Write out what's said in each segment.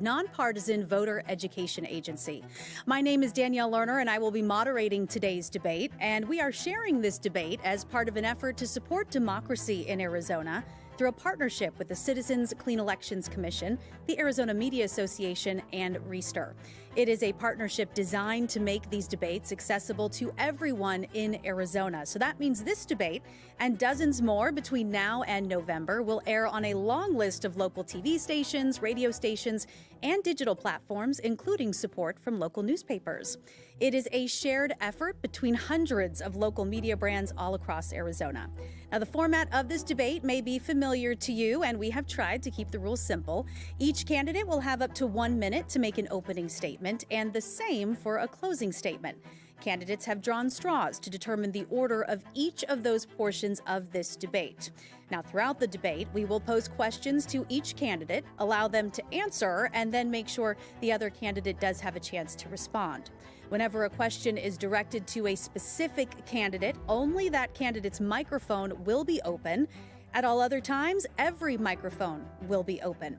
nonpartisan voter education agency. My name is Danielle Lerner, and I will be moderating today's debate. And we are sharing this debate as part of an effort to support democracy in Arizona through a partnership with the Citizens Clean Elections Commission, the Arizona Media Association, and Reister. It is a partnership designed to make these debates accessible to everyone in Arizona. So that means this debate and dozens more between now and November will air on a long list of local TV stations, radio stations, and digital platforms, including support from local newspapers. It is a shared effort between hundreds of local media brands all across Arizona. Now, the format of this debate may be familiar to you, and we have tried to keep the rules simple. Each candidate will have up to 1 minute to make an opening statement, and the same for a closing statement. Candidates have drawn straws to determine the order of each of those portions of this debate. Now, throughout the debate, we will pose questions to each candidate, allow them to answer, and then make sure the other candidate does have a chance to respond. Whenever a question is directed to a specific candidate, only that candidate's microphone will be open. At all other times, every microphone will be open.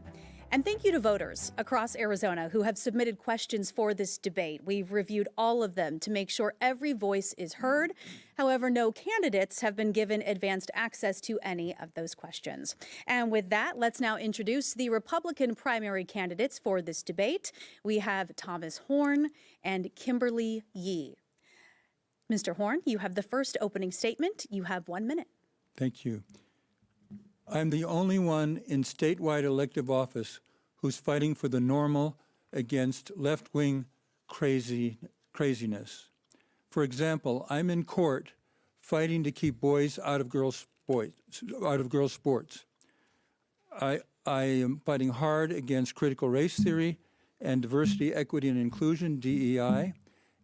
And thank you to voters across Arizona who have submitted questions for this debate. We've reviewed all of them to make sure every voice is heard. However, no candidates have been given advanced access to any of those questions. And with that, let's now introduce the Republican primary candidates for this debate. We have Thomas Horne and Kimberly Yee. Mr. Horne, you have the first opening statement. You have 1 minute. Thank you. I'm the only one in statewide elective office who's fighting for the normal against left-wing craziness. For example, I'm in court fighting to keep boys out of girls' sports. I am fighting hard against critical race theory and diversity, equity, and inclusion, DEI.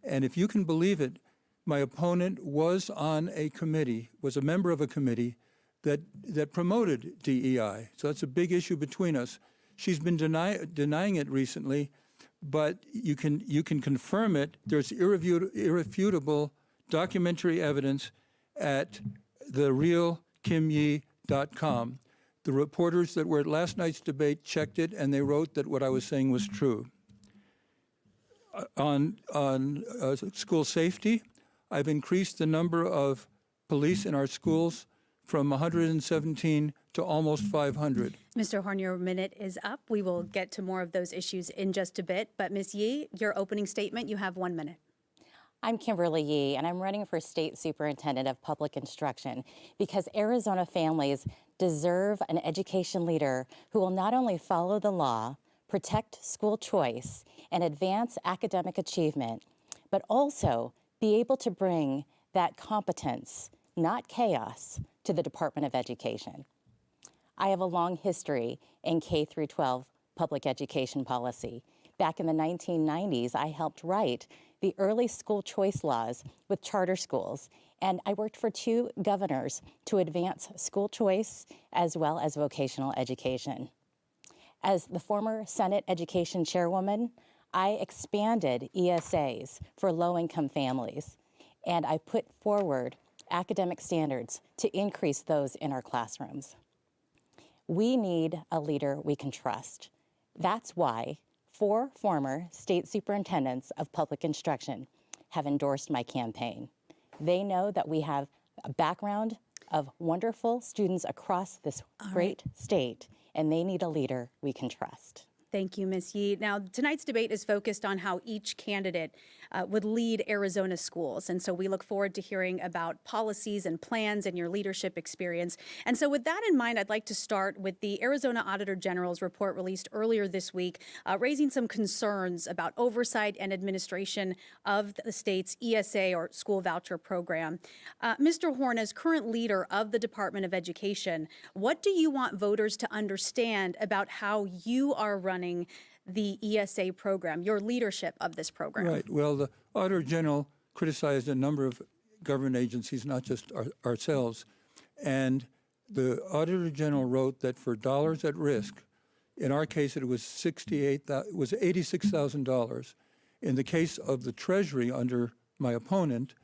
And if you can believe it, my opponent was on a committee, was a member of a committee that promoted DEI. So that's a big issue between us. She's been denying it recently, but you can confirm it. There's irrefutable documentary evidence at therealkimyee.com. The reporters that were at last night's debate checked it, and they wrote that what I was saying was true. On school safety, I've increased the number of police in our schools from 117 to almost 500. Mr. Horne, your minute is up. We will get to more of those issues in just a bit. But Ms. Yee, your opening statement, you have 1 minute. I'm Kimberly Yee, and I'm running for State Superintendent of Public Instruction because Arizona families deserve an education leader who will not only follow the law, protect school choice, and advance academic achievement, but also be able to bring that competence, not chaos, to the Department of Education. I have a long history in K-12 public education policy. Back in the 1990s, I helped write the early school choice laws with charter schools, and I worked for 2 governors to advance school choice as well as vocational education. As the former Senate Education Chairwoman, I expanded ESAs for low-income families, and I put forward academic standards to increase those in our classrooms. We need a leader we can trust. That's why 4 former state superintendents of public instruction have endorsed my campaign. They know that we have a background of wonderful students across this great state, and they need a leader we can trust. Thank you, Ms. Yee. Now, tonight's debate is focused on how each candidate would lead Arizona schools. And so we look forward to hearing about policies and plans and your leadership experience. And so with that in mind, I'd like to start with the Arizona Auditor General's report released earlier this week, raising some concerns about oversight and administration of the state's ESA or school voucher program. Mr. Horne, as current leader of the Department of Education, what do you want voters to understand about how you are running the ESA program, your leadership of this program? Right. Well, the Auditor General criticized a number of government agencies, not just ourselves. And the Auditor General wrote that for dollars at risk, in our case it was $86,000. In the case of the Treasury under my opponent,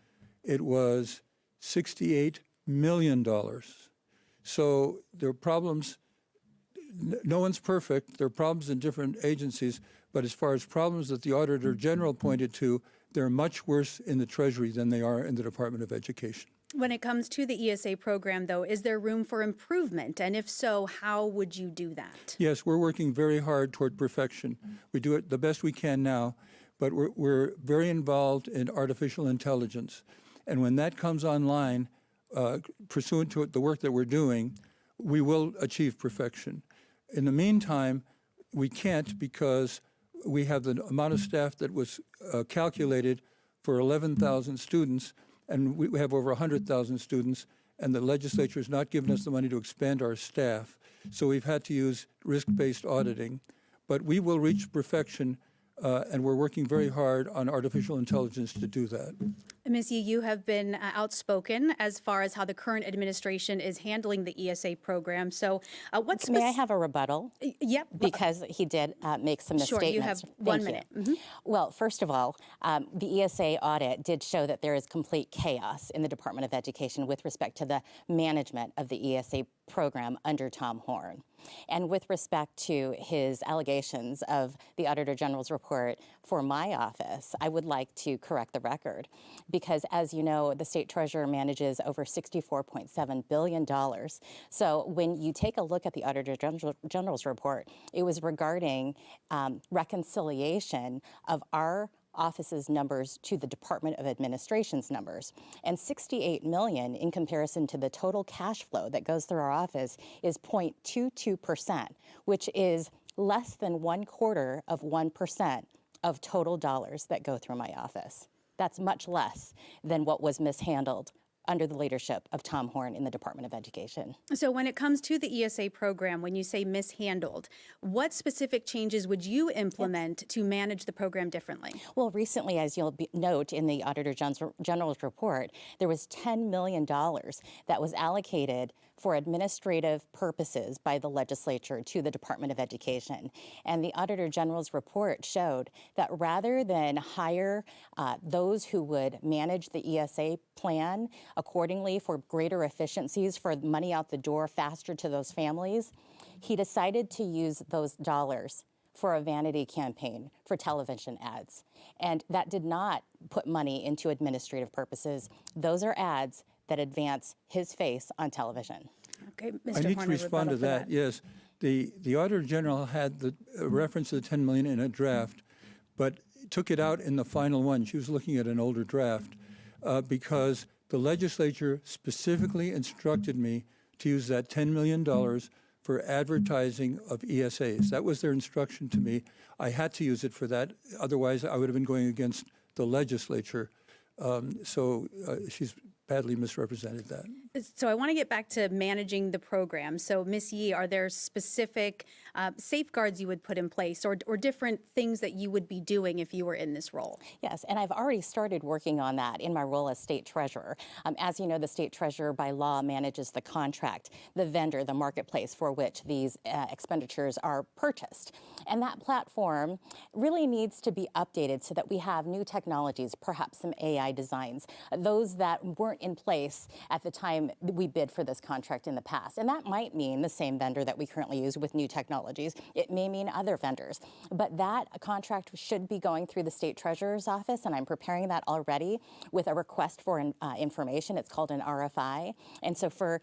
it was $68 million. So there are problems no one's perfect. There are problems in different agencies, but as far as problems that the Auditor General pointed to, they're much worse in the Treasury than they are in the Department of Education. When it comes to the ESA program, though, is there room for improvement? And if so, how would you do that? Yes, we're working very hard toward perfection. We do it the best we can now, but we're very involved in artificial intelligence. And when that comes online, pursuant to the work that we're doing, we will achieve perfection. In the meantime, we can't because we have the amount of staff that was calculated for 11,000 students, and we have over 100,000 students, and the legislature has not given us the money to expand our staff. So we've had to use risk-based auditing. But we will reach perfection, and we're working very hard on artificial intelligence to do that. Ms. Yee, you have been outspoken as far as how the current administration is handling the ESA program. So May I have a rebuttal? Yep. Because he did make some misstatements. Sure, you have 1 minute. Well, first of all, the ESA audit did show that there is complete chaos in the Department of Education with respect to the management of the ESA program under Tom Horne. And with respect to his allegations of the Auditor General's report for my office, I would like to correct the record because, as you know, the state treasurer manages over $64.7 billion. So when you take a look at the Auditor General's report, it was regarding reconciliation of our office's numbers to the Department of Administration's numbers. And $68 million in comparison to the total cash flow that goes through our office is 0.22%, which is less than 1/4% of total dollars that go through my office. That's much less than what was mishandled under the leadership of Tom Horne in the Department of Education. So when it comes to the ESA program, when you say mishandled, what specific changes would you implement to manage the program differently? Well, recently, as you'll note in the Auditor General's report, there was $10 million that was allocated for administrative purposes by the legislature to the Department of Education. And the Auditor General's report showed that rather than hire those who would manage the ESA plan accordingly for greater efficiencies, for money out the door faster to those families, he decided to use those dollars for a vanity campaign for television ads. And that did not put money into administrative purposes. Those are ads that advance his face on television. Okay, Mr. I need Horne, to respond to that. Yes, the Auditor General had the reference to the $10 million in a draft, but took it out in the final one. She was looking at an older draft because the legislature specifically instructed me to use that $10 million for advertising of ESAs. That was their instruction to me. I had to use it for that. Otherwise, I would have been going against the legislature. So she's badly misrepresented that. So I want to get back to managing the program. So Ms. Yee, are there specific safeguards you would put in place or different things that you would be doing if you were in this role? Yes, and I've already started working on that in my role as state treasurer. As you know, the state treasurer by law manages the contract, the vendor, the marketplace for which these expenditures are purchased. And that platform really needs to be updated so that we have new technologies, perhaps some AI designs, those that weren't in place at the time we bid for this contract in the past. And that might mean the same vendor that we currently use with new technologies. It may mean other vendors. But that contract should be going through the state treasurer's office, and I'm preparing that already with a request for information. It's called an RFI. And so for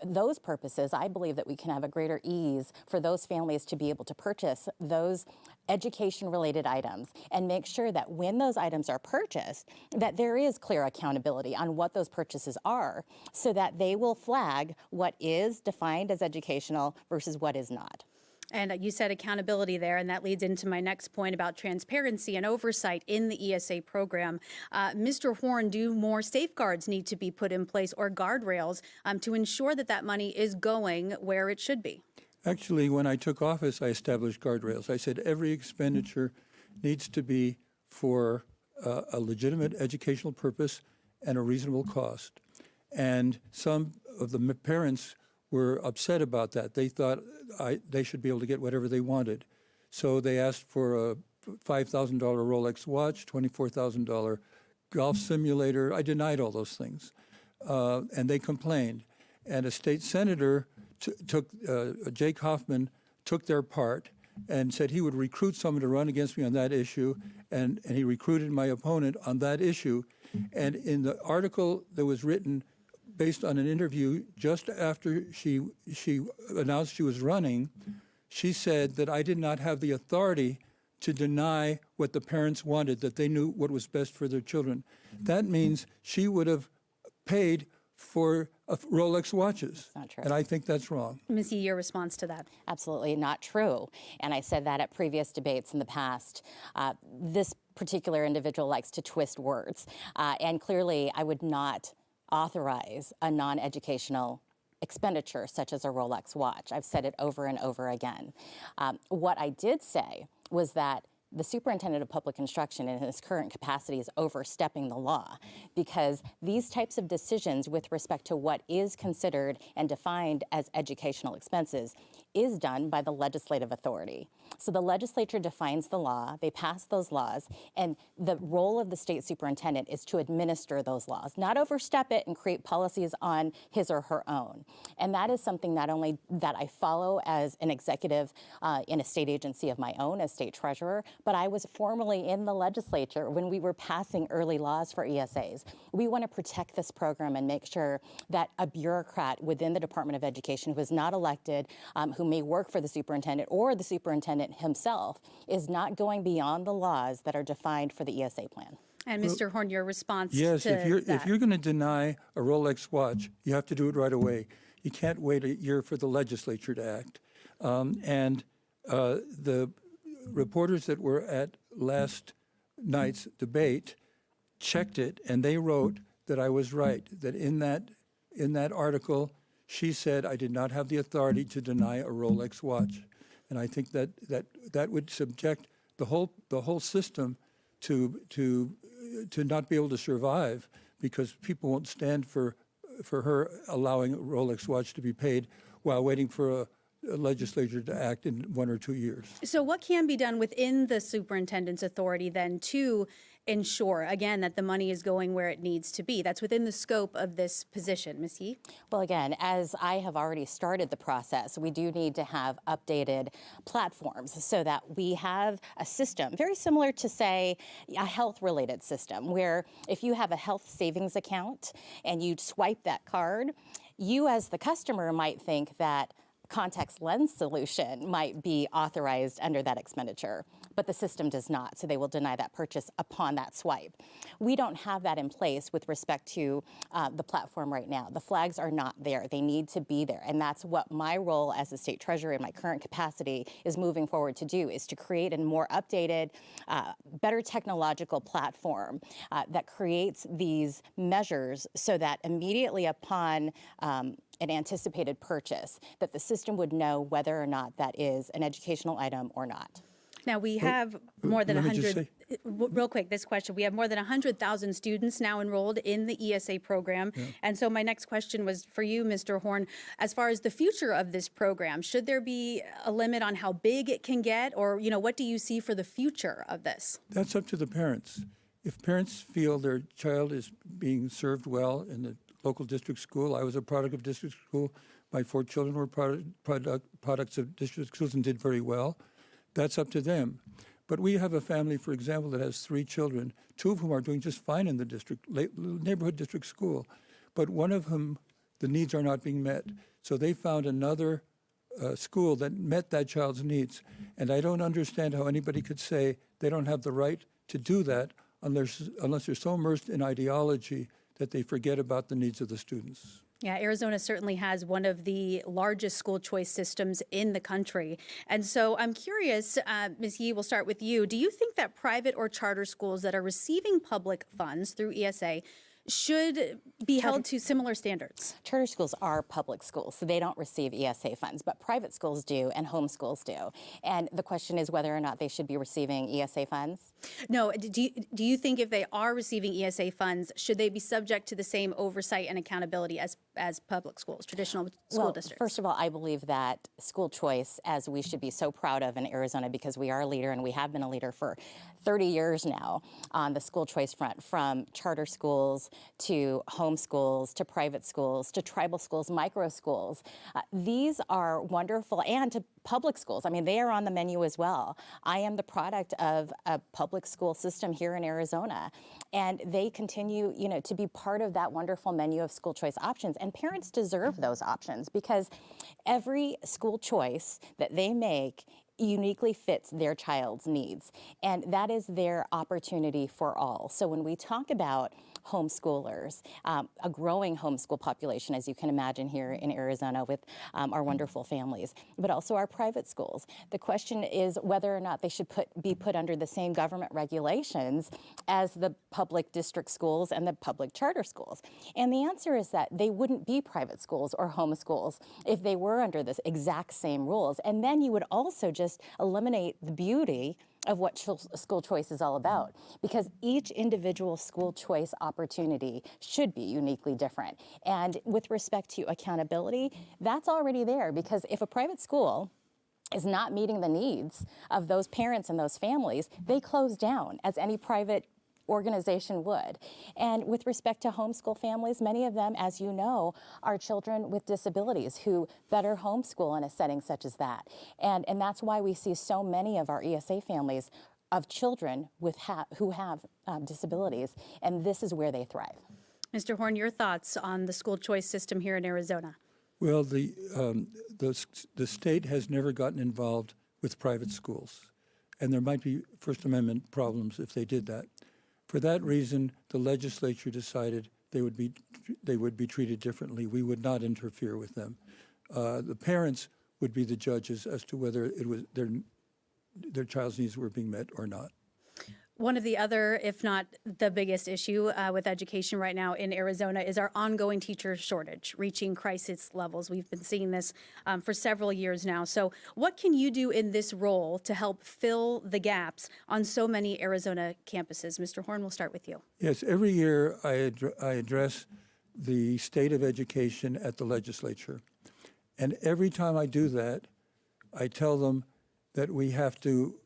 those purposes, I believe that we can have a greater ease for those families to be able to purchase those education-related items and make sure that when those items are purchased, that there is clear accountability on what those purchases are so that they will flag what is defined as educational versus what is not. And you said accountability there, and that leads into my next point about transparency and oversight in the ESA program. Mr. Horne, do more safeguards need to be put in place or guardrails to ensure that that money is going where it should be? Actually, when I took office, I established guardrails. I said every expenditure needs to be for a legitimate educational purpose and a reasonable cost. And some of the parents were upset about that. They thought they should be able to get whatever they wanted. So they asked for a $5,000 Rolex watch, $24,000 golf simulator. I denied all those things. And they complained. And a state senator took Jake Hoffman took their part and said he would recruit someone to run against me on that issue, and he recruited my opponent on that issue. And in the article that was written based on an interview just after she announced she was running, she said that I did not have the authority to deny what the parents wanted, that they knew what was best for their children. That means she would have paid for Rolex watches. Not true. And I think that's wrong. Ms. Yee, your response to that? Absolutely not true. And I said that at previous debates in the past. This particular individual likes to twist words. And clearly, I would not authorize a non-educational expenditure such as a Rolex watch. I've said it over and over again. What I did say was that the Superintendent of Public Instruction in his current capacity is overstepping the law, because these types of decisions with respect to what is considered and defined as educational expenses is done by the legislative authority. So the legislature defines the law, they pass those laws, and the role of the state superintendent is to administer those laws, not overstep it and create policies on his or her own. And that is something not only that I follow as an executive in a state agency of my own as state treasurer, but I was formerly in the legislature when we were passing early laws for ESAs. We want to protect this program and make sure that a bureaucrat within the Department of Education who is not elected, who may work for the superintendent or the superintendent himself, is not going beyond the laws that are defined for the ESA plan. And Mr. Horne, your response yes, to if you're going to deny a Rolex watch, you have to do it right away. You can't wait a year for the legislature to act. The reporters that were at last night's debate checked it, and they wrote that I was right, that in that article, she said I did not have the authority to deny a Rolex watch. And I think that would subject the whole system to not be able to survive, because people won't stand for her allowing a Rolex watch to be paid while waiting for a legislature to act in 1 or 2 years. So what can be done within the superintendent's authority then to ensure, again, that the money is going where it needs to be? That's within the scope of this position. Ms. Yee? Well, again, as I have already started the process, we do need to have updated platforms so that we have a system very similar to, say, a health-related system, where if you have a health savings account and you swipe that card, you as the customer might think that contact lens solution might be authorized under that expenditure, but the system does not, so they will deny that purchase upon that swipe. We don't have that in place with respect to the platform right now. The flags are not there. They need to be there, and that's what my role as a state treasurer in my current capacity is moving forward to do, is to create a more updated, better technological platform that creates these measures so that immediately upon an anticipated purchase, that the system would know whether or not that is an educational item or not. Now, we have more than 100, real quick, this question, we have more than 100,000 students now enrolled in the ESA program. Yeah. And so my next question was for you, Mr. Horne, as far as the future of this program, should there be a limit on how big it can get, or, what do you see for the future of this? That's up to the parents. If parents feel their child is being served well in the local district school, I was a product of district school. My 4 children were products of district schools and did very well. That's up to them. But we have a family, for example, that has 3 children, 2 of whom are doing just fine in the neighborhood district school. But one of whom, the needs are not being met. So they found another school that met that child's needs. And I don't understand how anybody could say they don't have the right to do that unless they're so immersed in ideology that they forget about the needs of the students. Yeah, Arizona certainly has one of the largest school choice systems in the country. And so I'm curious, Ms. Yee, we'll start with you. Do you think that private or charter schools that are receiving public funds through ESA should be held to similar standards? Charter schools are public schools, so they don't receive ESA funds, but private schools do and homeschools do. And the question is whether or not they should be receiving ESA funds? No, do you think if they are receiving ESA funds, should they be subject to the same oversight and accountability as public schools, traditional school districts? First of all, I believe that school choice, as we should be so proud of in Arizona, because we are a leader and we have been a leader for 30 years now on the school choice front, from charter schools to homeschools, to private schools, to tribal schools, micro schools. These are wonderful, and to public schools. I mean, they are on the menu as well. I am the product of a public school system here in Arizona, and they continue, to be part of that wonderful menu of school choice options. And parents deserve those options because every school choice that they make uniquely fits their child's needs. And that is their opportunity for all. So when we talk about homeschoolers, a growing homeschool population, as you can imagine here in Arizona with our wonderful families, but also our private schools. The question is whether or not they should be put under the same government regulations as the public district schools and the public charter schools. And the answer is that they wouldn't be private schools or homeschools if they were under this exact same rules. And then you would also just eliminate the beauty of what school choice is all about, because each individual school choice opportunity should be uniquely different. And with respect to accountability, that's already there, because if a private school is not meeting the needs of those parents and those families, they close down, as any private organization would. And with respect to homeschool families, many of them, as you know, are children with disabilities who better homeschool in a setting such as that. And that's why we see so many of our ESA families of children who have disabilities, and this is where they thrive. Mr. Horne, your thoughts on the school choice system here in Arizona? Well, the state has never gotten involved with private schools, and there might be First Amendment problems if they did that. For that reason, the legislature decided they would be treated differently. We would not interfere with them. The parents would be the judges as to whether it was their child's needs were being met or not. One of the other, if not the biggest issue with education right now in Arizona is our ongoing teacher shortage, reaching crisis levels. We've been seeing this for several years now. So what can you do in this role to help fill the gaps on so many Arizona campuses? Mr. Horne, we'll start with you. Yes, every year I address the state of education at the legislature. And every time I do that, I tell them that we have to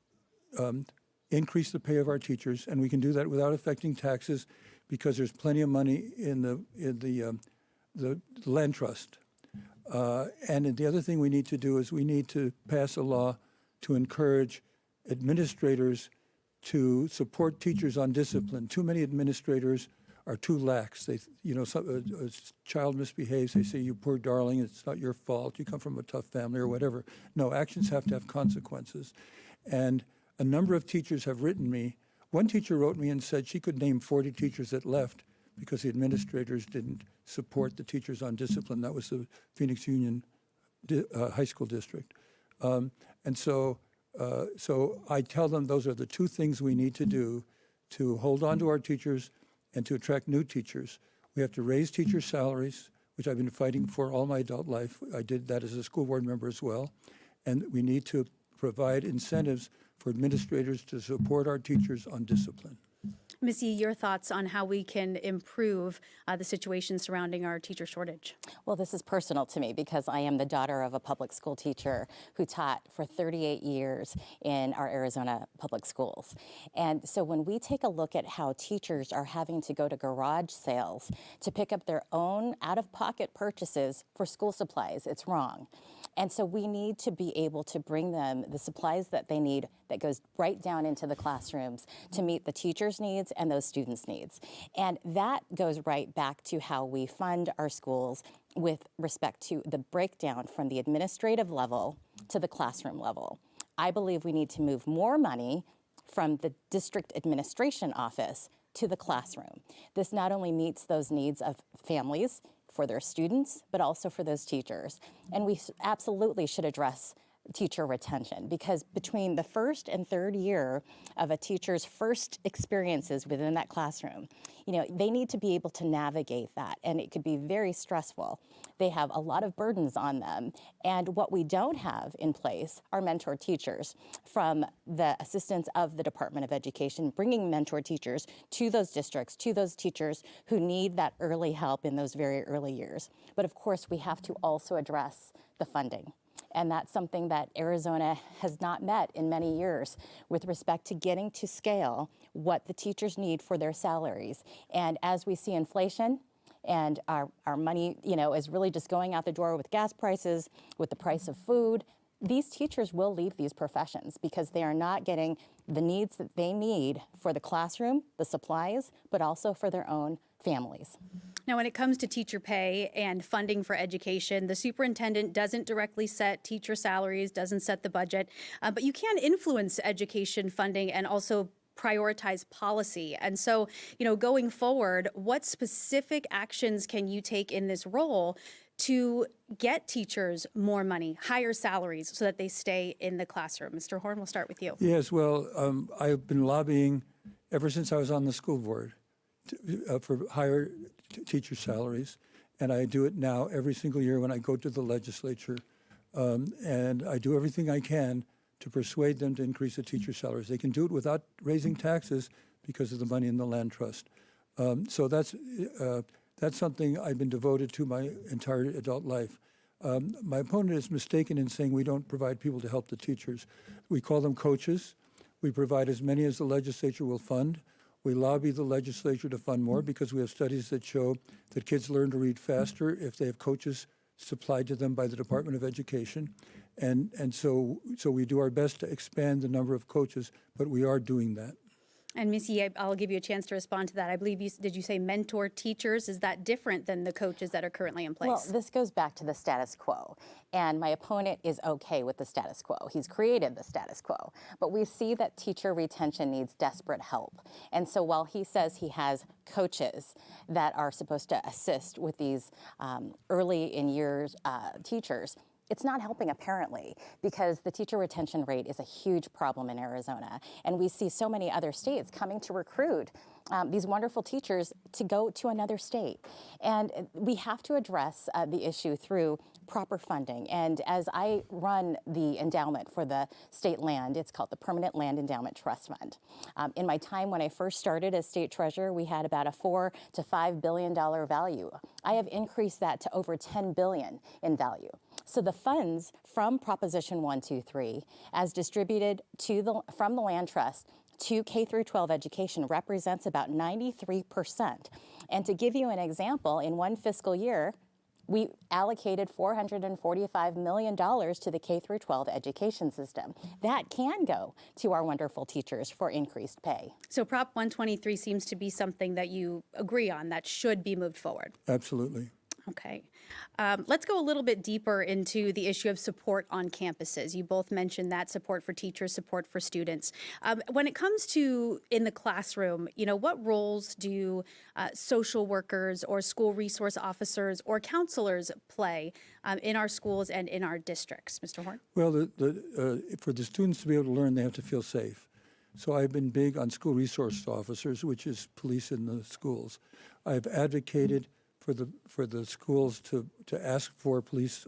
increase the pay of our teachers, and we can do that without affecting taxes because there's plenty of money in the land trust. And the other thing we need to do is we need to pass a law to encourage administrators to support teachers on discipline. Too many administrators are too lax. They, a child misbehaves, they say, "You poor darling, it's not your fault. You come from a tough family," or whatever. No, actions have to have consequences. And a number of teachers have written me. One teacher wrote me and said she could name 40 teachers that left because the administrators didn't support the teachers on discipline. That was the Phoenix Union High School District. And so I tell them those are the two things we need to do to hold on to our teachers and to attract new teachers. We have to raise teacher salaries, which I've been fighting for all my adult life. I did that as a school board member as well. And we need to provide incentives for administrators to support our teachers on discipline. Ms. Yee, your thoughts on how we can improve the situation surrounding our teacher shortage? Well, this is personal to me because I am the daughter of a public school teacher who taught for 38 years in our Arizona public schools. And so when we take a look at how teachers are having to go to garage sales to pick up their own out-of-pocket purchases for school supplies, it's wrong. And so we need to be able to bring them the supplies that they need that goes right down into the classrooms to meet the teachers' needs and those students' needs. And that goes right back to how we fund our schools with respect to the breakdown from the administrative level to the classroom level. I believe we need to move more money from the district administration office to the classroom. This not only meets those needs of families for their students, but also for those teachers. And we absolutely should address teacher retention, because between the first and third year of a teacher's first experiences within that classroom, they need to be able to navigate that, and it could be very stressful. They have a lot of burdens on them, and what we don't have in place are mentor teachers from the assistance of the Department of Education, bringing mentor teachers to those districts, to those teachers who need that early help in those very early years. But of course, we have to also address the funding. And that's something that Arizona has not met in many years with respect to getting to scale what the teachers need for their salaries. And as we see inflation, and our money, is really just going out the door with gas prices, with the price of food, these teachers will leave these professions because they are not getting the needs that they need for the classroom, the supplies, but also for their own families. Now, when it comes to teacher pay and funding for education, the superintendent doesn't directly set teacher salaries, doesn't set the budget, but you can influence education funding and also prioritize policy. And so, going forward, what specific actions can you take in this role to get teachers more money, higher salaries, so that they stay in the classroom? Mr. Horne, we'll start with you. Yes, well, I've been lobbying ever since I was on the school board for higher teacher salaries, and I do it now every single year when I go to the legislature, and I do everything I can to persuade them to increase the teacher salaries. They can do it without raising taxes because of the money in the land trust. So that's something I've been devoted to my entire adult life. My opponent is mistaken in saying we don't provide people to help the teachers. We call them coaches. We provide as many as the legislature will fund. We lobby the legislature to fund more because we have studies that show that kids learn to read faster if they have coaches supplied to them by the Department of Education. And so we do our best to expand the number of coaches, but we are doing that. And Missy, I'll give you a chance to respond to that. I believe did you say mentor teachers? Is that different than the coaches that are currently in place? Well, this goes back to the status quo. And my opponent is okay with the status quo. He's created the status quo. But we see that teacher retention needs desperate help. And so while he says he has coaches that are supposed to assist with these early in years teachers, it's not helping, apparently, because the teacher retention rate is a huge problem in Arizona. And we see so many other states coming to recruit these wonderful teachers to go to another state. And we have to address the issue through proper funding. And as I run the endowment for the state land, it's called the Permanent Land Endowment Trust Fund. In my time when I first started as state treasurer, we had about a $4 to $5 billion value. I have increased that to over $10 billion in value. So the funds from Proposition 123, as distributed from the land trust to K through 12 education, represents about 93%. And to give you an example, in one fiscal year, we allocated $445 million to the K through 12 education system. That can go to our wonderful teachers for increased pay. So Prop 123 seems to be something that you agree on that should be moved forward. Absolutely. Okay. Let's go a little bit deeper into the issue of support on campuses. You both mentioned that support for teachers, support for students. When it comes to in the classroom, what roles do social workers or school resource officers or counselors play in our schools and in our districts? Mr. Horne? Well, for the students to be able to learn, they have to feel safe. So I've been big on school resource officers, which is police in the schools. I've advocated for the schools to ask for police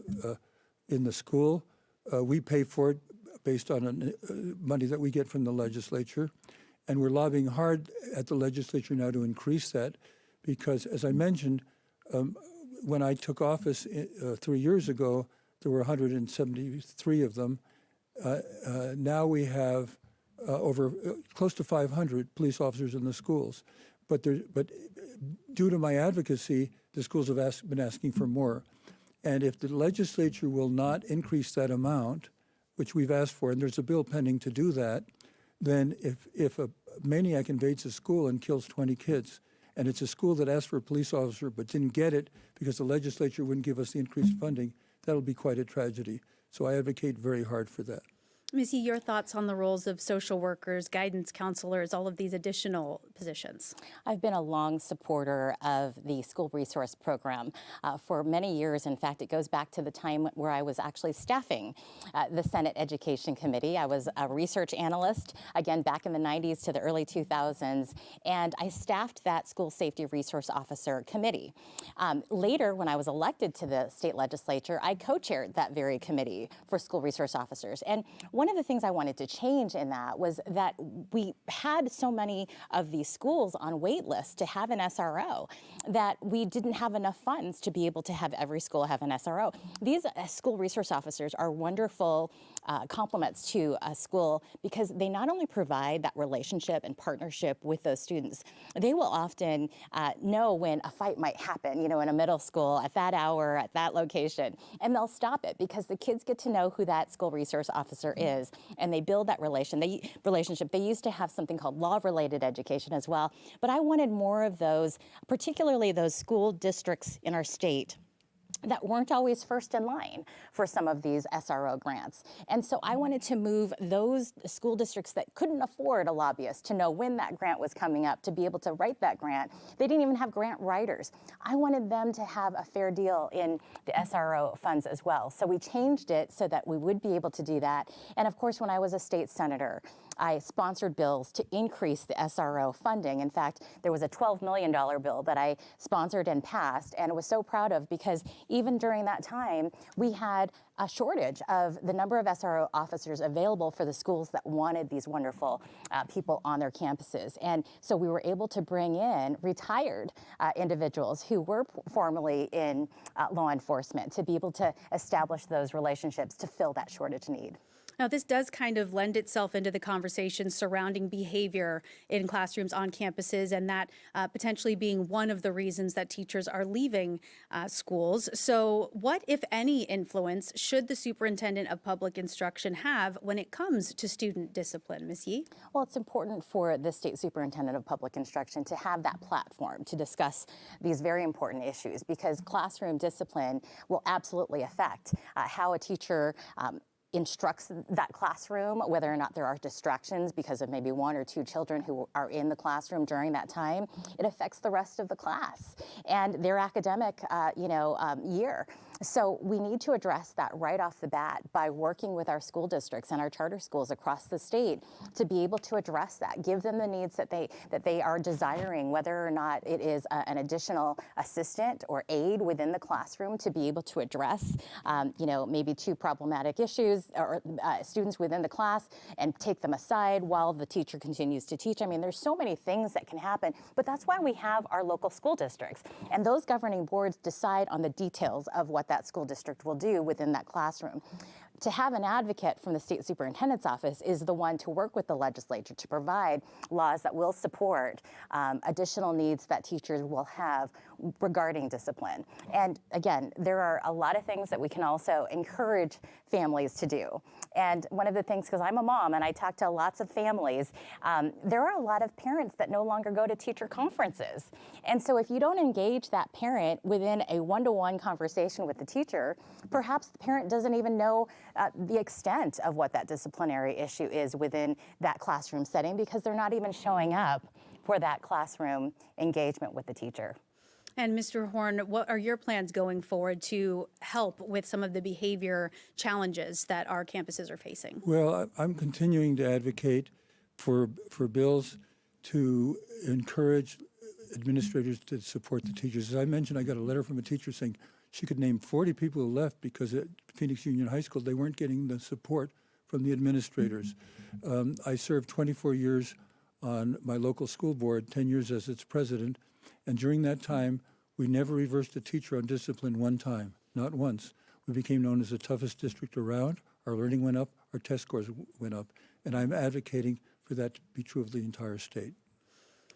in the school. We pay for it based on money that we get from the legislature. And we're lobbying hard at the legislature now to increase that because, as I mentioned, when I took office 3 years ago, there were 173 of them. Now we have over close to 500 police officers in the schools. But due to my advocacy, the schools have been asking for more. And if the legislature will not increase that amount, which we've asked for, and there's a bill pending to do that, then if a maniac invades a school and kills 20 kids, and it's a school that asked for a police officer but didn't get it because the legislature wouldn't give us the increased funding, that'll be quite a tragedy. So I advocate very hard for that. Missy, your thoughts on the roles of social workers, guidance counselors, all of these additional positions? I've been a long supporter of the school resource program for many years. In fact, it goes back to the time where I was actually staffing the Senate Education Committee. I was a research analyst, again, back in the 90s to the early 2000s, and I staffed that school safety resource officer committee. Later, when I was elected to the state legislature, I co-chaired that very committee for school resource officers. And one one of the things I wanted to change in that was that we had so many of these schools on wait lists to have an SRO that we didn't have enough funds to be able to have every school have an SRO. These school resource officers are wonderful complements to a school because they not only provide that relationship and partnership with those students, they will often know when a fight might happen, you know, in a middle school at that hour, at that location, and they'll stop it because the kids get to know who that school resource officer is, and they build that relationship. They used to have something called law-related education as well, but I wanted more of those, particularly those school districts in our state that weren't always first in line for some of these SRO grants. And so I wanted to move those school districts that couldn't afford a lobbyist to know when that grant was coming up, to be able to write that grant. They didn't even have grant writers. I wanted them to have a fair deal in the SRO funds as well. So we changed it so that we would be able to do that. And of course, when I was a state senator, I sponsored bills to increase the SRO funding. In fact, there was a $12 million bill that I sponsored and passed, and I was so proud of because even during that time, we had a shortage of the number of SRO officers available for the schools that wanted these wonderful people on their campuses. And so we were able to bring in retired individuals who were formerly in law enforcement to be able to establish those relationships to fill that shortage need. Now, this does kind of lend itself into the conversation surrounding behavior in classrooms on campuses, and that potentially being one of the reasons that teachers are leaving schools. So what, if any, influence should the Superintendent of Public Instruction have when it comes to student discipline? Ms. Yee? Well, it's important for the State Superintendent of Public Instruction to have that platform to discuss these very important issues, because classroom discipline will absolutely affect how a teacher instructs that classroom, whether or not there are distractions because of maybe one or two children who are in the classroom during that time. It affects the rest of the class and their academic, year. So we need to address that right off the bat by working with our school districts and our charter schools across the state to be able to address that, give them the needs that they are desiring, whether or not it is an additional assistant or aide within the classroom to be able to address, maybe two problematic issues or students within the class and take them aside while the teacher continues to teach. I mean, there's so many things that can happen, but that's why we have our local school districts. And those governing boards decide on the details of what that school district will do within that classroom. To have an advocate from the state superintendent's office is the one to work with the legislature to provide laws that will support additional needs that teachers will have regarding discipline. And again, there are a lot of things that we can also encourage families to do. And one of the things, because I'm a mom and I talk to lots of families, there are a lot of parents that no longer go to teacher conferences. And so if you don't engage that parent within a one-to-one conversation with the teacher, perhaps the parent doesn't even know the extent of what that disciplinary issue is within that classroom setting because they're not even showing up for that classroom engagement with the teacher. And Mr. Horne, what are your plans going forward to help with some of the behavior challenges that our campuses are facing? Well, I'm continuing to advocate for bills to encourage administrators to support the teachers. As I mentioned, I got a letter from a teacher saying she could name 40 people who left because at Phoenix Union High School they weren't getting the support from the administrators. I served 24 years on my local school board, 10 years as its president, and during that time, we never reversed a teacher on discipline one time, not once. We became known as the toughest district around. Our learning went up, our test scores went up, and I'm advocating for that to be true of the entire state.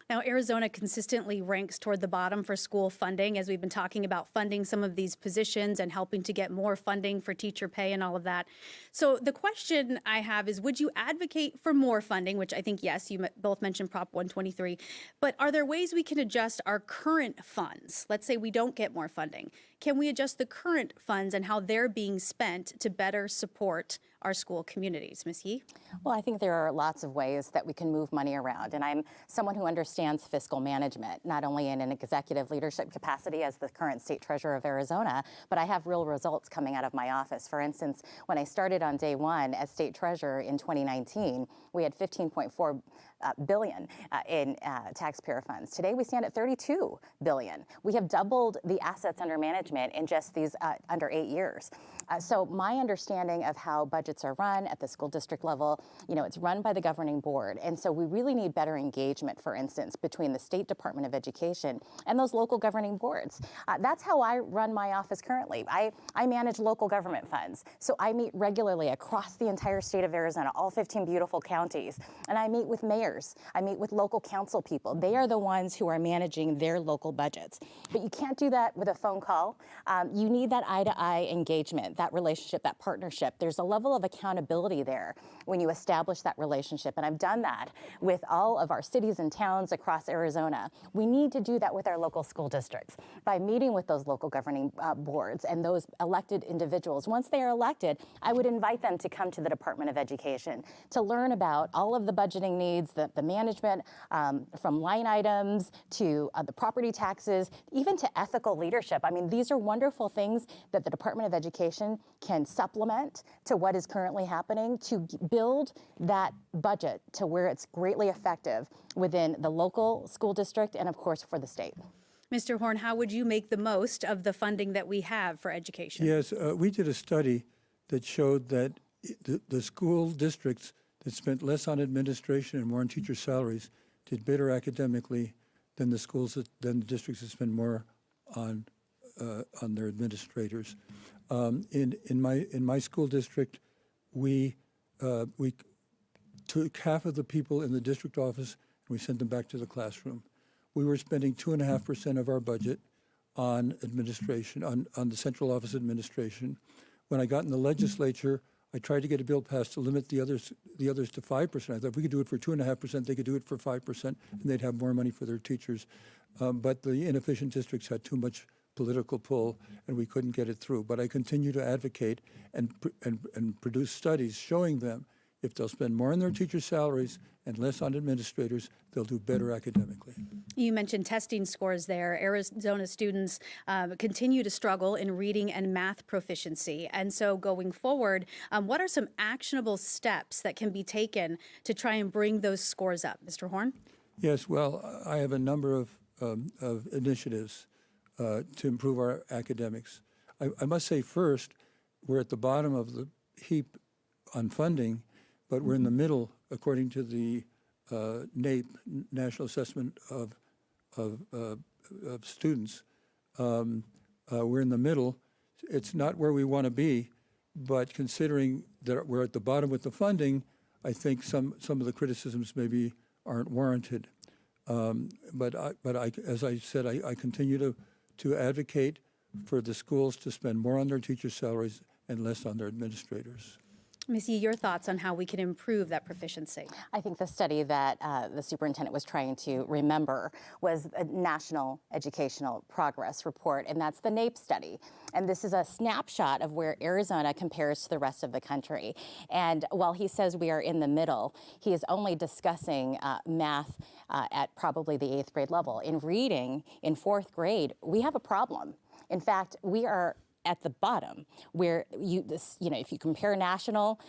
Now, Arizona consistently ranks toward the bottom for school funding, as we've been talking about funding some of these positions and helping to get more funding for teacher pay and all of that. So the question I have is, would you advocate for more funding, which I think, yes, you both mentioned Prop 123, but are there ways we can adjust our current funds? Let's say we don't get more funding. Can we adjust the current funds and how they're being spent to better support our school communities? Ms. Yee? Well, I think there are lots of ways that we can move money around, and I'm someone who understands fiscal management, not only in an executive leadership capacity as the current state treasurer of Arizona, but I have real results coming out of my office. For instance, when I started on day one as state treasurer in 2019, we had $15.4 billion in taxpayer funds. Today we stand at $32 billion. We have doubled the assets under management in just these under 8 years. So my understanding of how budget budgets are run at the school district level, it's run by the governing board. And so we really need better engagement, for instance, between the State Department of Education and those local governing boards. That's how I run my office currently. I manage local government funds. So I meet regularly across the entire state of Arizona, all 15 beautiful counties. And I meet with mayors. I meet with local council people. They are the ones who are managing their local budgets. But you can't do that with a phone call. You need that eye-to-eye engagement, that relationship, that partnership. There's a level of accountability there when you establish that relationship. And I've done that with all of our cities and towns across Arizona. We need to do that with our local school districts by meeting with those local governing boards and those elected individuals. Once they are elected, I would invite them to come to the Department of Education to learn about all of the budgeting needs, the management, from line items to the property taxes, even to ethical leadership. I mean, these are wonderful things that the Department of Education can supplement to what is currently happening to build that budget to where it's greatly effective within the local school district and, of course, for the state. Mr. Horne, how would you make the most of the funding that we have for education? Yes, we did a study that showed that the school districts that spent less on administration and more on teacher salaries did better academically than the districts that spend more on their administrators. In my school district, we took half of the people in the district office and we sent them back to the classroom. We were spending 2.5% of our budget on administration, on the central office administration. When I got in the legislature, I tried to get a bill passed to limit the others to 5%. I thought if we could do it for 2.5%, they could do it for 5%, and they'd have more money for their teachers. But the inefficient districts had too much political pull, and we couldn't get it through. But I continue to advocate and produce studies showing them if they'll spend more on their teacher salaries and less on administrators, they'll do better academically. You mentioned testing scores there. Arizona students continue to struggle in reading and math proficiency. And so going forward, what are some actionable steps that can be taken to try and bring those scores up? Mr. Horne? Yes, well, I have a number of initiatives to improve our academics. I must say first, we're at the bottom of the heap on funding, but we're in the middle, according to the NAEP, National Assessment of Students. We're in the middle. It's not where we want to be, but considering that we're at the bottom with the funding, I think some of the criticisms maybe aren't warranted. But as I said, I continue to advocate for the schools to spend more on their teacher salaries and less on their administrators. Ms. Yee, your thoughts on how we can improve that proficiency? I think the study that the superintendent was trying to remember was a National Educational Progress Report, and that's the NAEP study. And this is a snapshot of where Arizona compares to the rest of the country. And while he says we are in the middle, he is only discussing math at probably the 8th grade level. In reading, in 4th grade, we have a problem. In fact, we are at the bottom, where if you compare national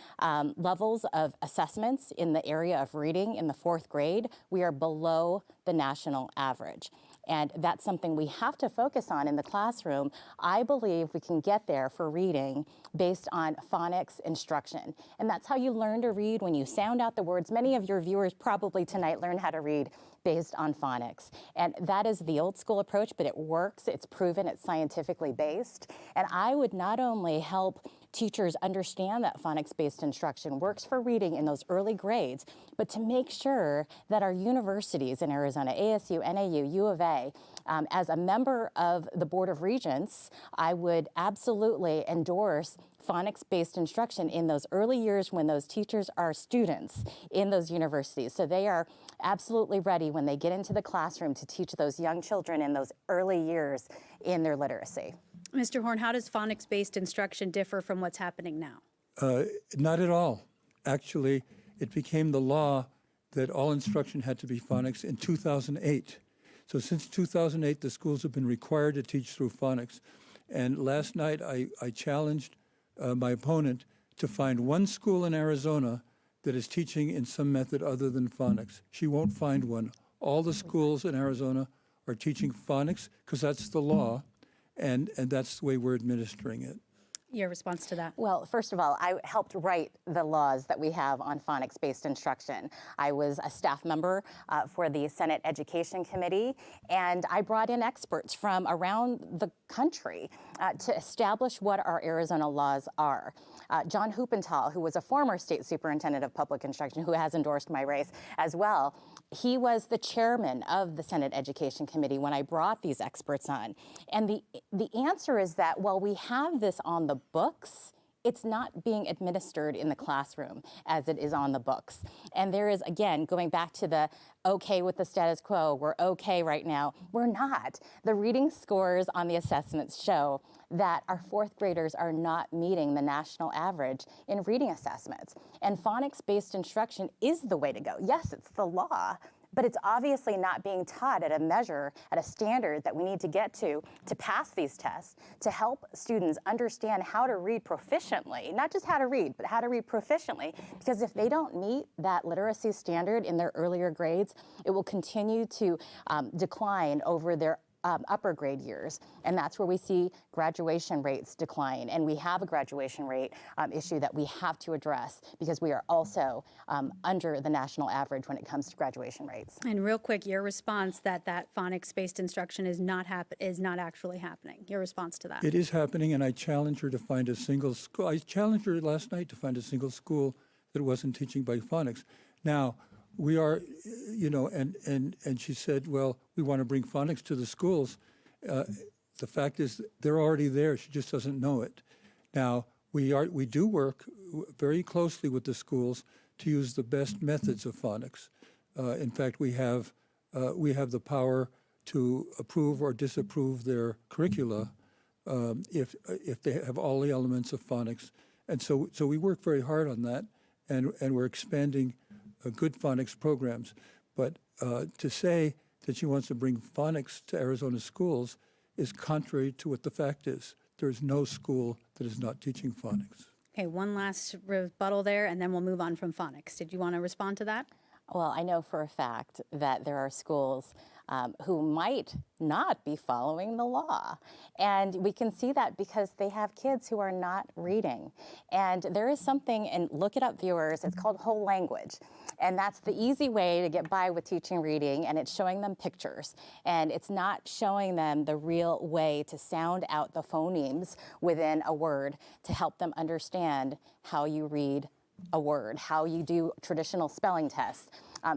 levels of assessments in the area of reading in the 4th grade, we are below the national average. And that's something we have to focus on in the classroom. I believe we can get there for reading based on phonics instruction. And that's how you learn to read, when you sound out the words. Many of your viewers probably tonight learn how to read based on phonics. And that is the old school approach, but it works, it's proven, it's scientifically based. And I would not only help teachers understand that phonics-based instruction works for reading in those early grades, but to make sure that our universities in Arizona, ASU, NAU, U of A, as a member of the Board of Regents, I would absolutely endorse phonics-based instruction in those early years when those teachers are students in those universities. So they are absolutely ready when they get into the classroom to teach those young children in those early years in their literacy. Mr. Horne, how does phonics-based instruction differ from what's happening now? Not at all. Actually, it became the law that all instruction had to be phonics in 2008. So since 2008, the schools have been required to teach through phonics. And last night, I challenged my opponent to find one school in Arizona that is teaching in some method other than phonics. She won't find one. All the schools in Arizona are teaching phonics because that's the law, and that's the way we're administering it. Your response to that? Well, first of all, I helped write the laws that we have on phonics-based instruction. I was a staff member for the Senate Education Committee, and I brought in experts from around the country to establish what our Arizona laws are. John Huppenthal, who was a former state superintendent of public instruction, who has endorsed my race as well, he was the chairman of the Senate Education Committee when I brought these experts on. And the answer is that while we have this on the books, it's not being administered in the classroom as it is on the books. And there is, again, going back to the okay with the status quo, we're okay right now. We're not. The reading scores on the assessments show that our fourth graders are not meeting the national average in reading assessments. And phonics-based instruction is the way to go. Yes, it's the law, but it's obviously not being taught at a measure, at a standard that we need to get to pass these tests, to help students understand how to read proficiently, not just how to read, but how to read proficiently, because if they don't meet that literacy standard in their earlier grades, it will continue to decline over their upper grade years. And that's where we see graduation rates decline. And we have a graduation rate issue that we have to address because we are also under the national average when it comes to graduation rates. And real quick, your response that phonics-based instruction is not actually happening. Your response to that? It is happening, and I challenge her to find a single school. I challenged her last night to find a single school that wasn't teaching by phonics. Now, we are, and she said, well, we want to bring phonics to the schools. The fact is they're already there. She just doesn't know it. Now, we do work very closely with the schools to use the best methods of phonics. In fact, we have the power to approve or disapprove their curricula if they have all the elements of phonics. And so we work very hard on that, and we're expanding good phonics programs. But to say that she wants to bring phonics to Arizona schools is contrary to what the fact is. There is no school that is not teaching phonics. Okay, one last rebuttal there, and then we'll move on from phonics. Did you want to respond to that? Well, I know for a fact that there are schools who might not be following the law. And we can see that because they have kids who are not reading. And there is something, and look it up, viewers, it's called whole language. And that's the easy way to get by with teaching reading, and it's showing them pictures. And it's not showing them the real way to sound out the phonemes within a word to help them understand how you read a word, how you do traditional spelling tests.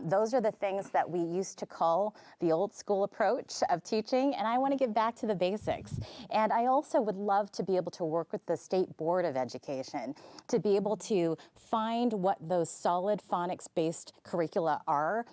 Those are the things that we used to call the old school approach of teaching, and I want to get back to the basics. And I also would love to be able to work with the State Board of Education to be able to find what those solid phonics-based curricula are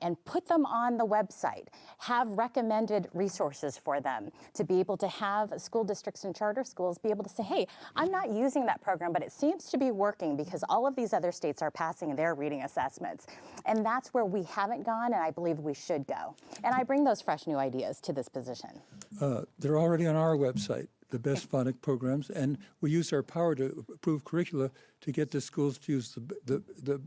and put them on the website, have recommended resources for them to be able to have school districts and charter schools be able to say, hey, I'm not using that program, but it seems to be working because all of these other states are passing their reading assessments. And that's where we haven't gone, and I believe we should go. And I bring those fresh new ideas to this position. They're already on our website, the best phonic programs, and we use our power to approve curricula to get the schools to use the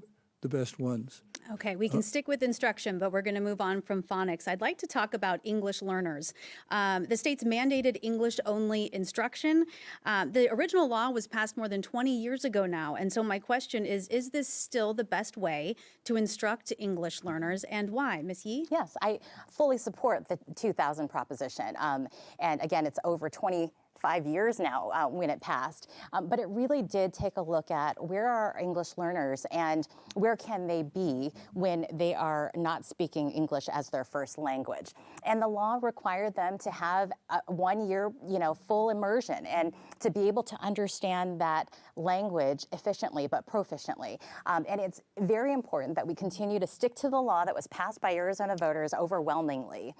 best ones. Okay, we can stick with instruction, but we're going to move on from phonics. I'd like to talk about English learners. The state's mandated English-only instruction. The original law was passed more than 20 years ago now, and so my question is this still the best way to instruct English learners, and why? Ms. Yee? Yes, I fully support the 2000 proposition, and again, it's over 25 years now when it passed, but it really did take a look at where are our English learners and where can they be when they are not speaking English as their first language. And the law required them to have a 1 year, full immersion and to be able to understand that language efficiently but proficiently. And it's very important that we continue to stick to the law that was passed by Arizona voters overwhelmingly,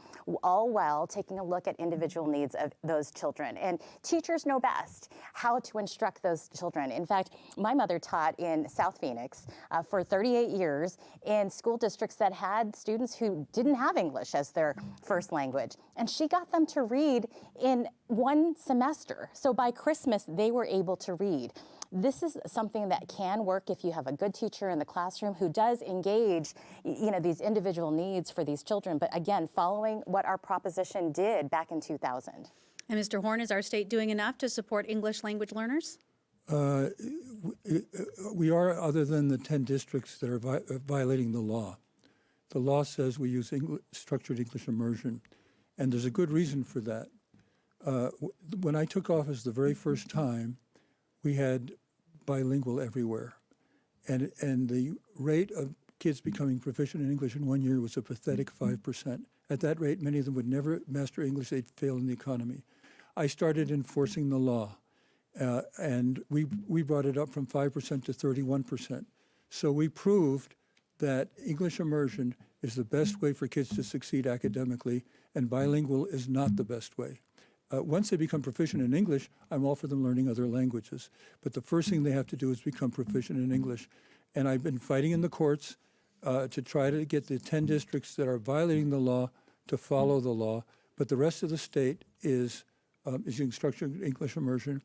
all while taking a look at individual needs of those children. And teachers know best how to instruct those children. In fact, my mother taught in South Phoenix for 38 years in school districts that had students who didn't have English as their first language. And she got them to read in one semester. So by Christmas, they were able to read. This is something that can work if you have a good teacher in the classroom who does engage, these individual needs for these children. But again, following what our proposition did back in 2000. And Mr. Horne, is our state doing enough to support English language learners? We are, other than the 10 districts that are violating the law. The law says we use structured English immersion, and there's a good reason for that. When I took office the very first time, we had bilingual everywhere, and the rate of kids becoming proficient in English in 1 year was a pathetic 5%. At that rate, many of them would never master English, they'd fail in the economy. I started enforcing the law, and we brought it up from 5% to 31%. So we proved that English immersion is the best way for kids to succeed academically, and bilingual is not the best way. Once they become proficient in English, I'm all for them learning other languages. But the first thing they have to do is become proficient in English. And I've been fighting in the courts to try to get the 10 districts that are violating the law to follow the law. But the rest of the state is using structured English immersion.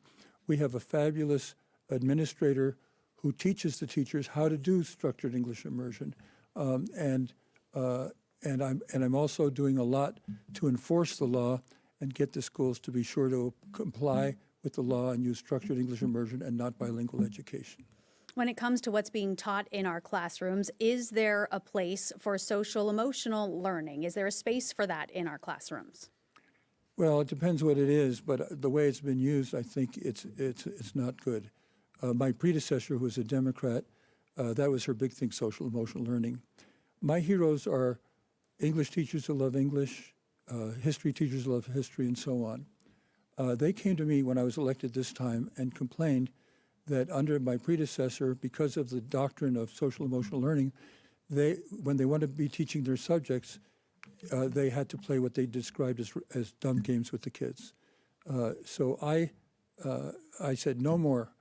We have a fabulous administrator who teaches the teachers how to do structured English immersion. And I'm also doing a lot to enforce the law and get the schools to be sure to comply with the law and use structured English immersion and not bilingual education. When it comes to what's being taught in our classrooms, is there a place for social emotional learning? Is there a space for that in our classrooms? Well, it depends what it is, but the way it's been used, I think it's not good. My predecessor, who was a Democrat, that was her big thing, social emotional learning. My heroes are English teachers who love English, history teachers who love history, and so on. They came to me when I was elected this time and complained that under my predecessor, because of the doctrine of social emotional learning, when they wanted to be teaching their subjects, they had to play what they described as dumb games with the kids. So I said, no more.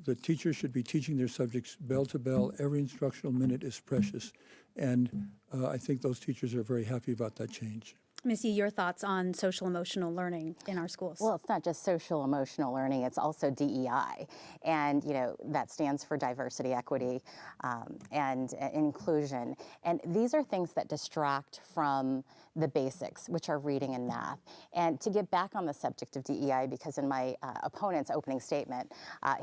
The teachers should be teaching their subjects bell to bell. Every instructional minute is precious. And I think those teachers are very happy about that change. Ms. Yee, your thoughts on social emotional learning in our schools? Well, it's not just social emotional learning, it's also DEI. And, that stands for diversity, equity, and inclusion. And these are things that distract from the basics, which are reading and math. And to get back on the subject of DEI, because in my opponent's opening statement,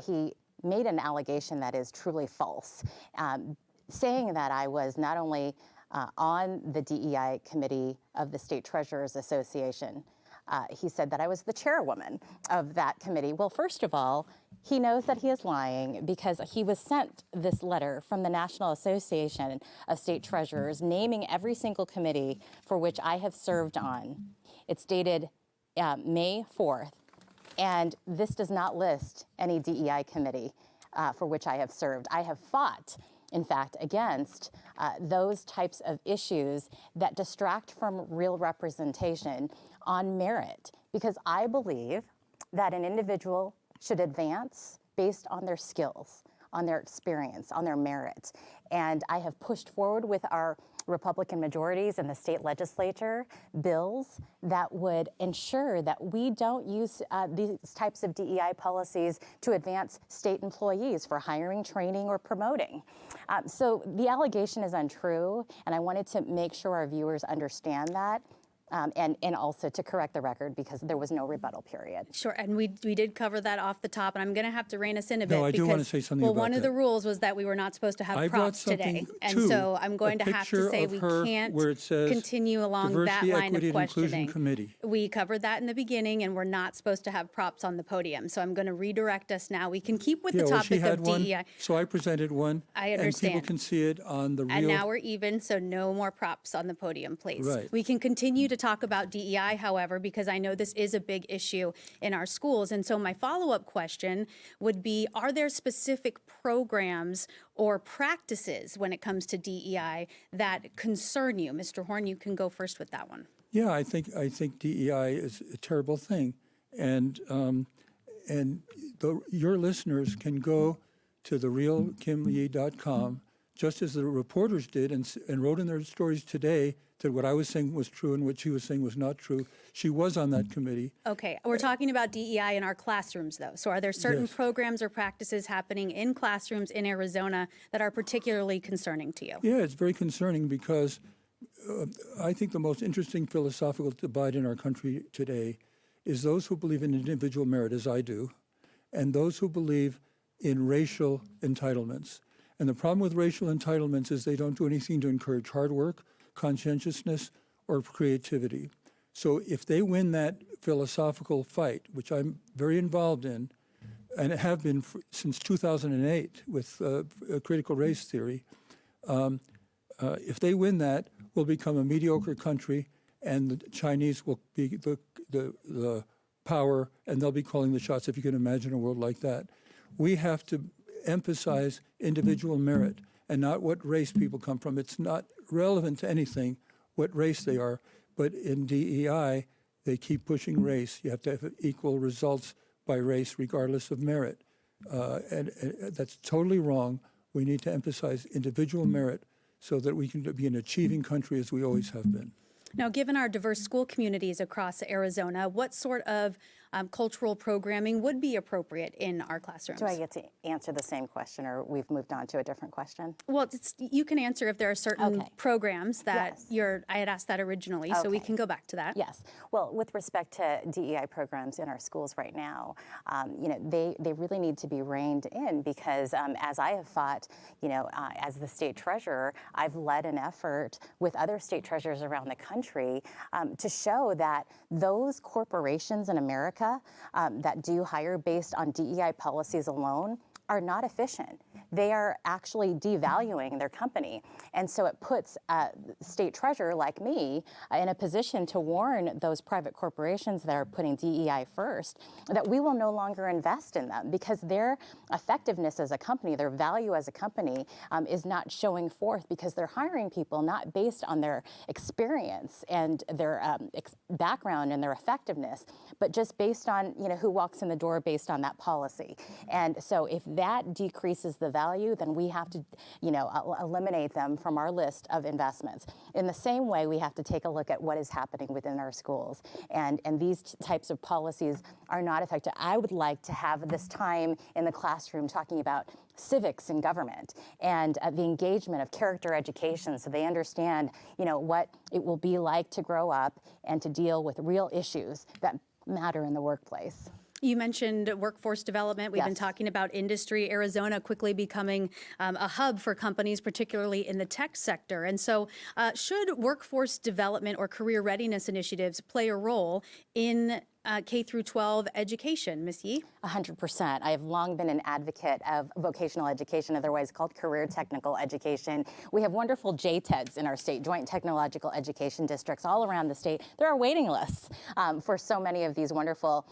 he made an allegation that is truly false, saying that I was not only on the DEI committee of the State Treasurers Association. He said that I was the chairwoman of that committee. Well, first of all, he knows that he is lying because he was sent this letter from the National Association of State Treasurers naming every single committee for which I have served on. It's dated May 4th, and this does not list any DEI committee for which I have served. I have fought, in fact, against those types of issues that distract from real representation on merit, because I believe that an individual should advance based on their skills, on their experience, on their merit. And I have pushed forward with our Republican majorities in the state legislature bills that would ensure that we don't use these types of DEI policies to advance state employees for hiring, training, or promoting. So the allegation is untrue, and I wanted to make sure our viewers understand that. And also to correct the record because there was no rebuttal period. Sure, and we did cover that off the top, and I'm going to have to rein us in a bit. No, I do want to say something about that. Well, one of the rules was that we were not supposed to have props today, and so I'm going to have to say we can't continue along that line of questioning. Committee. We covered that in the beginning, and we're not supposed to have props on the podium. So I'm going to redirect us now. We can keep with the topic of DEI. So I presented one. I understand. And people can see it on the real. And now we're even, so no more props on the podium, please. Right. We can continue to talk about DEI, however, because I know this is a big issue in our schools. And so my follow-up question would be, are there specific programs or practices when it comes to DEI that concern you? Mr. Horne, you can go first with that one. Yeah, I think DEI is a terrible thing. And your listeners can go to therealkimberly.com, just as the reporters did and wrote in their stories today that what I was saying was true and what she was saying was not true. She was on that committee. Okay, we're talking about DEI in our classrooms, though. So are there certain programs or practices happening in classrooms in Arizona that are particularly concerning to you? Yeah, it's very concerning because I think the most interesting philosophical divide in our country today is those who believe in individual merit, as I do, and those who believe in racial entitlements. And the problem with racial entitlements is they don't do anything to encourage hard work, conscientiousness, or creativity. So if they win that philosophical fight, which I'm very involved in, and have been since 2008 with critical race theory, if they win that, we'll become a mediocre country, and the Chinese will be the power, and they'll be calling the shots, if you can imagine a world like that. We have to emphasize individual merit and not what race people come from. It's not relevant to anything what race they are, but in DEI, they keep pushing race. You have to have equal results by race regardless of merit. And that's totally wrong. We need to emphasize individual merit so that we can be an achieving country as we always have been. Now, given our diverse school communities across Arizona, what sort of cultural programming would be appropriate in our classrooms? Do I get to answer the same question, or we've moved on to a different question? Well, you can answer if there are certain programs that Yes. I had asked that originally, so we can go back to that. Yes. Well, with respect to DEI programs in our schools right now, they really need to be reined in because as I have fought, as the state treasurer, I've led an effort with other state treasurers around the country to show that those corporations in America that do hire based on DEI policies alone are not efficient. They are actually devaluing their company. And so it puts a state treasurer like me in a position to warn those private corporations that are putting DEI first that we will no longer invest in them because their effectiveness as a company, their value as a company is not showing forth because they're hiring people not based on their experience and their background and their effectiveness, but just based on who walks in the door based on that policy. And so if that decreases the value, then we have to, eliminate them from our list of investments. In the same way, we have to take a look at what is happening within our schools. And these types of policies are not effective. I would like to have this time in the classroom talking about civics in government and the engagement of character education so they understand, what it will be like to grow up and to deal with real issues that matter in the workplace. You mentioned workforce development. We've been talking about industry. Arizona quickly becoming a hub for companies, particularly in the tech sector. And so should workforce development or career readiness initiatives play a role in K through 12 education? Ms. Yee? 100%. I have long been an advocate of vocational education, otherwise called career technical education. We have wonderful JTEDs in our state, Joint Technological Education Districts all around the state. There are waiting lists for so many of these wonderful,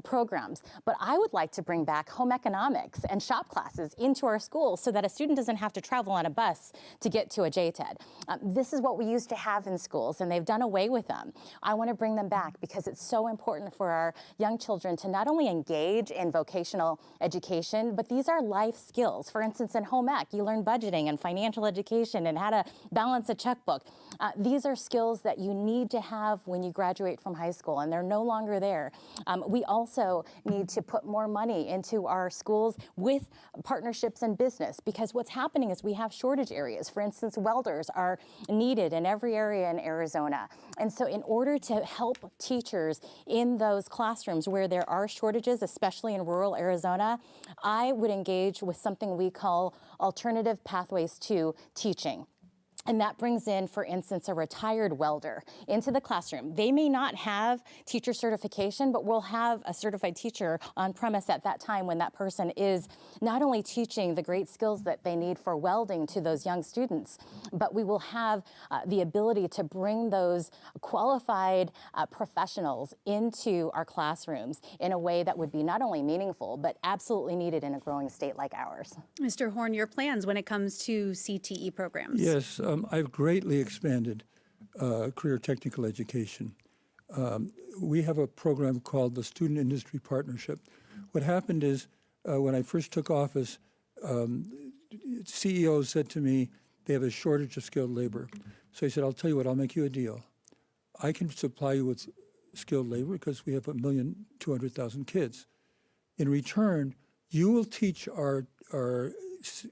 programs. But I would like to bring back home economics and shop classes into our schools so that a student doesn't have to travel on a bus to get to a JTED. This is what we used to have in schools, and they've done away with them. I want to bring them back because it's so important for our young children to not only engage in vocational education, but these are life skills. For instance, in home ec, you learn budgeting and financial education and how to balance a checkbook. These are skills that you need to have when you graduate from high school, and they're no longer there. We also need to put more money into our schools with partnerships and business, because what's happening is we have shortage areas. For instance, welders are needed in every area in Arizona. And so in order to help teachers in those classrooms where there are shortages, especially in rural Arizona, I would engage with something we call alternative pathways to teaching. And that brings in, for instance, a retired welder into the classroom. They may not have teacher certification, but we'll have a certified teacher on premise at that time when that person is not only teaching the great skills that they need for welding to those young students, but we will have the ability to bring those qualified professionals into our classrooms in a way that would be not only meaningful, but absolutely needed in a growing state like ours. Mr. Horne, your plans when it comes to CTE programs? Yes. I've greatly expanded career technical education. We have a program called the Student Industry Partnership. What happened is when I first took office, CEOs said to me, they have a shortage of skilled labor. So I said, I'll tell you what, I'll make you a deal. I can supply you with skilled labor because we have 1,200,000 kids. In return, you will teach our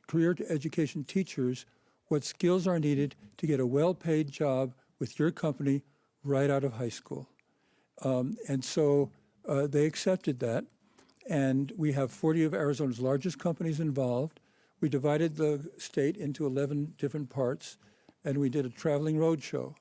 career education teachers what skills are needed to get a well-paid job with your company right out of high school. And so they accepted that. And we have 40 of Arizona's largest companies involved. We divided the state into 11 different parts, and we did a traveling road show.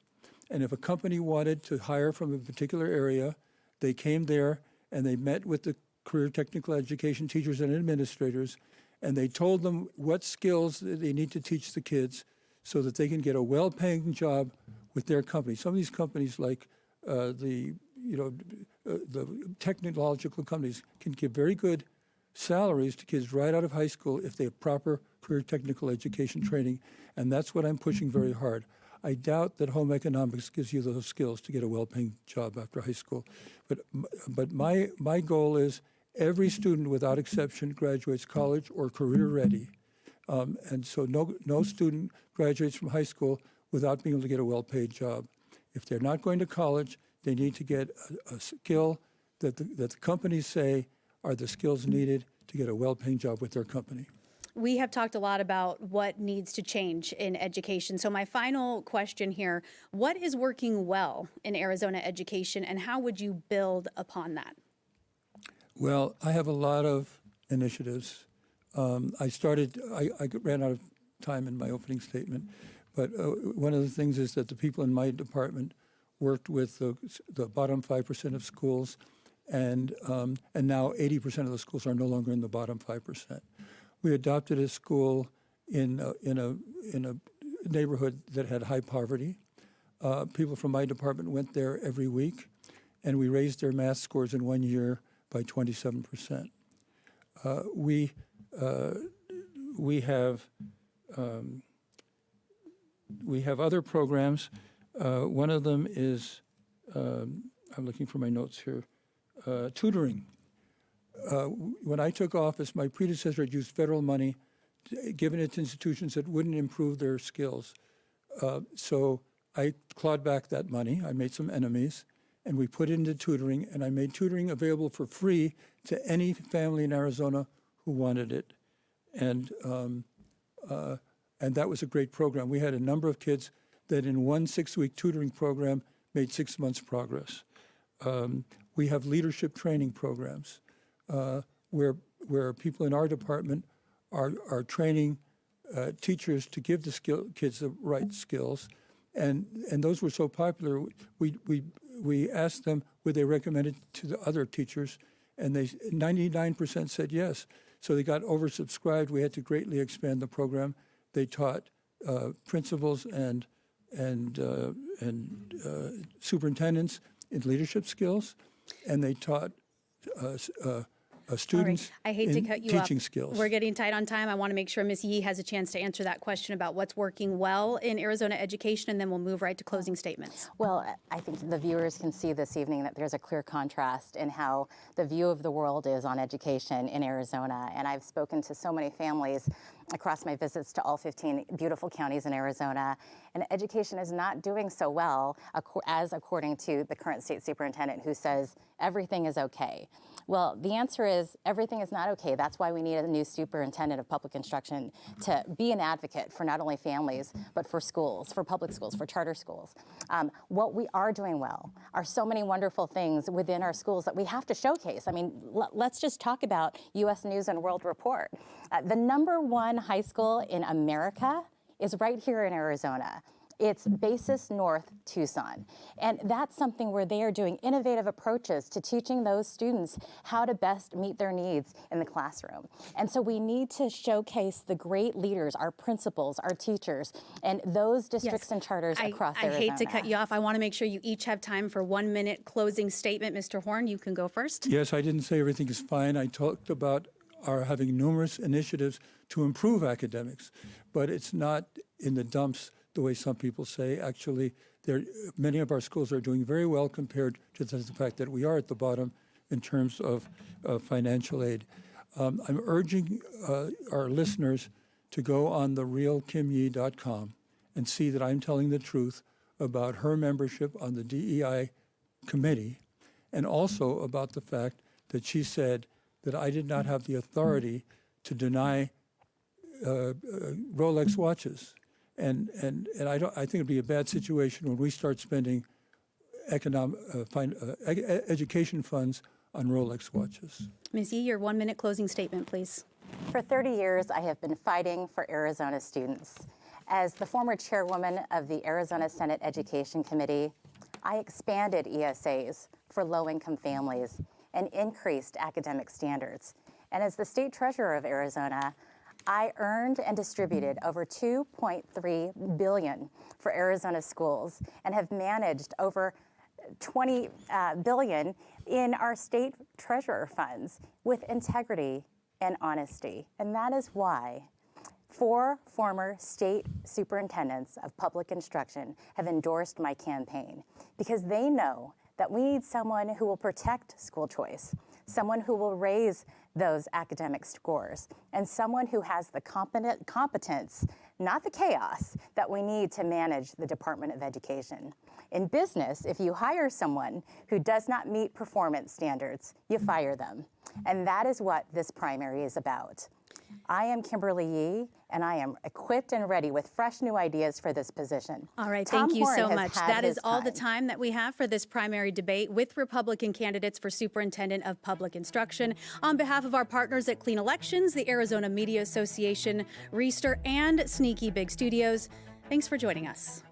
And if a company wanted to hire from a particular area, they came there and they met with the career technical education teachers and administrators, and they told them what skills they need to teach the kids so that they can get a well-paying job with their company. Some of these companies, like the technological companies, can give very good salaries to kids right out of high school if they have proper career technical education training, and that's what I'm pushing very hard. I doubt that home economics gives you those skills to get a well-paying job after high school, but my goal is every student without exception graduates college or career ready, and so no student graduates from high school without being able to get a well-paid job. If they're not going to college, they need to get a skill that the companies say are the skills needed to get a well-paying job with their company. We have talked a lot about what needs to change in education. So my final question here, what is working well in Arizona education, and how would you build upon that? Well, I have a lot of initiatives. I ran out of time in my opening statement, but one of the things is that the people in my department worked with the bottom 5% of schools, and now 80% of the schools are no longer in the bottom 5%. We adopted a school in a neighborhood that had high poverty. People from my department went there every week, and we raised their math scores in 1 year by 27%. We have other programs. One of them is, I'm looking for my notes here, tutoring. When I took office, my predecessor had used federal money given it to institutions that wouldn't improve their skills. So I clawed back that money. I made some enemies, and we put it into tutoring, and I made tutoring available for free to any family in Arizona who wanted it. And that was a great program. We had a number of kids that in one 6-week tutoring program made 6 months progress. We have leadership training programs where people in our department are training teachers to give the kids the right skills, and those were so popular. We asked them would they recommend it to the other teachers, and 99% said yes. So they got oversubscribed. We had to greatly expand the program. They taught principals and superintendents in leadership skills, and they taught students I hate to cut you teaching off. skills. We're getting tight on time. I want to make sure Ms. Yee has a chance to answer that question about what's working well in Arizona education, and then we'll move right to closing statements. Well, I think the viewers can see this evening that there's a clear contrast in how the view of the world is on education in Arizona. And I've spoken to so many families across my visits to all 15 beautiful counties in Arizona, and education is not doing so well, as according to the current state superintendent, who says everything is okay. Well, the answer is everything is not okay. That's why we need a new superintendent of public instruction to be an advocate for not only families, but for schools, for public schools, for charter schools. What we are doing well are so many wonderful things within our schools that we have to showcase. I mean, let's just talk about U.S. News and World Report. The #1 high school in America is right here in Arizona. It's Basis North Tucson. And that's something where they are doing innovative approaches to teaching those students how to best meet their needs in the classroom. And so we need to showcase the great leaders, our principals, our teachers, and those districts and charters across Arizona. I hate to cut you off. I want to make sure you each have time for 1 minute closing statement. Mr. Horne, you can go first. Yes, I didn't say everything is fine. I talked about our having numerous initiatives to improve academics, but it's not in the dumps the way some people say. Actually, many of our schools are doing very well compared to the fact that we are at the bottom in terms of financial aid. I'm urging our listeners to go on therealkimyee.com and see that I'm telling the truth about her membership on the DEI committee, and also about the fact that she said that I did not have the authority to deny Rolex watches. And I think it'd be a bad situation when we start spending education funds on Rolex watches. Ms. Yee, your 1-minute closing statement, please. For 30 years, I have been fighting for Arizona students. As the former chairwoman of the Arizona Senate Education Committee, I expanded ESAs for low-income families and increased academic standards. And as the state treasurer of Arizona, I earned and distributed over $2.3 billion for Arizona schools and have managed over $20 billion in our state treasurer funds with integrity and honesty. And that is why 4 former state superintendents of public instruction have endorsed my campaign, because they know that we need someone who will protect school choice, someone who will raise those academic scores, and someone who has the competence, not the chaos, that we need to manage the Department of Education. In business, if you hire someone who does not meet performance standards, you fire them. And that is what this primary is about. I am Kimberly Yee, and I am equipped and ready with fresh new ideas for this position. All right, Tom thank you Horne so has much. had That is his all the time that we have for this primary debate with Republican candidates for Superintendent of Public Instruction. On behalf of our partners at Clean Elections, the Arizona Media Association, Reister, and Sneaky Big Studios, thanks for joining us.